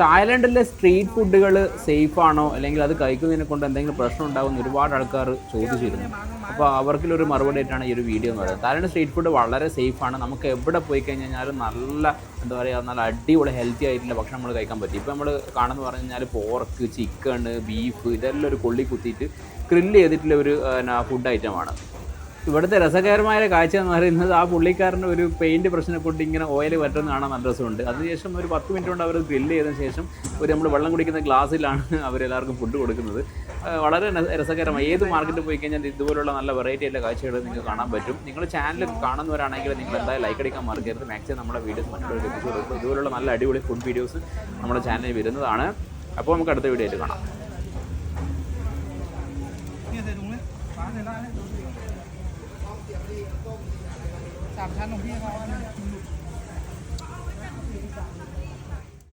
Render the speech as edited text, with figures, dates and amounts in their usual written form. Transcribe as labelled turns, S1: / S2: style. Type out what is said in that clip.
S1: തായ്ലൻഡിലെ street ഫുഡുകൾ സേഫാണോ അല്ലെങ്കിൽ അത് കഴിക്കുന്നതിനെ കൊണ്ട് എന്തെങ്കിലും പ്രശ്നം ഉണ്ടാകുമെന്ന് ഒരുപാട് ആൾക്കാർ ചോദിച്ചിരുന്നു. അപ്പോൾ അവർക്കുള്ളൊരു മറുപടി ആയിട്ടാണ് ഈ ഒരു വീഡിയോ എന്ന് പറയുന്നത്. തായ്ലൻഡ് സ്ട്രീറ്റ് ഫുഡ് വളരെ സേഫാണ്. നമുക്ക് എവിടെ പോയി കഴിഞ്ഞാലും നല്ല എന്താ പറയുക, നല്ല അടിപൊളി ഹെൽത്തി ആയിട്ടുള്ള ഭക്ഷണം നമ്മൾ കഴിക്കാൻ പറ്റും. ഇപ്പോൾ നമ്മൾ കാണുന്നത് പറഞ്ഞു കഴിഞ്ഞാൽ പോർക്ക്, ചിക്കൻ, ബീഫ് ഇതെല്ലാം ഒരു കൊള്ളി കുത്തിയിട്ട് ഗ്രില്ല് ചെയ്തിട്ടുള്ള ഒരു ഫുഡ് ഐറ്റമാണ്. ഇവിടുത്തെ രസകരമായ കാഴ്ച എന്ന് പറയുന്നത് ആ പുള്ളിക്കാരൻ്റെ ഒരു പെയിൻറ്റ് പ്രശ്നം കൊണ്ട് ഇങ്ങനെ ഓയിൽ പറ്റുന്ന കാണാൻ നല്ല രസമുണ്ട്. അതിനുശേഷം ഒരു 10 മിനിറ്റ് കൊണ്ട് അവർ ഗ്രില്ല് ചെയ്തതിന് ശേഷം നമ്മൾ വെള്ളം കുടിക്കുന്ന ഗ്ലാസ്സിലാണ് അവരെല്ലാവർക്കും ഫുഡ് കൊടുക്കുന്നത്. വളരെ രസകരമായി. ഏത് മാർക്കറ്റിൽ പോയി കഴിഞ്ഞാൽ ഇതുപോലുള്ള നല്ല വെറൈറ്റി ആയിട്ടുള്ള കാഴ്ചകൾ നിങ്ങൾക്ക് കാണാൻ പറ്റും. നിങ്ങൾ ചാനൽ കാണുന്നവരാണെങ്കിൽ നിങ്ങൾ എന്തായാലും ലൈക്ക് അടിക്കാൻ മറക്കരുത്. മാക്സിമം നമ്മുടെ വീഡിയോസ് മറ്റുള്ളവർക്ക് എത്തിച്ചു കൊടുക്കും. ഇതുപോലുള്ള നല്ല അടിപൊളി ഫുഡ് വീഡിയോസ് നമ്മുടെ ചാനലിൽ വരുന്നതാണ്. അപ്പോൾ നമുക്ക് അടുത്ത വീഡിയോ ആയിട്ട് കാണാം.
S2: Sạp săn củaพี่เขา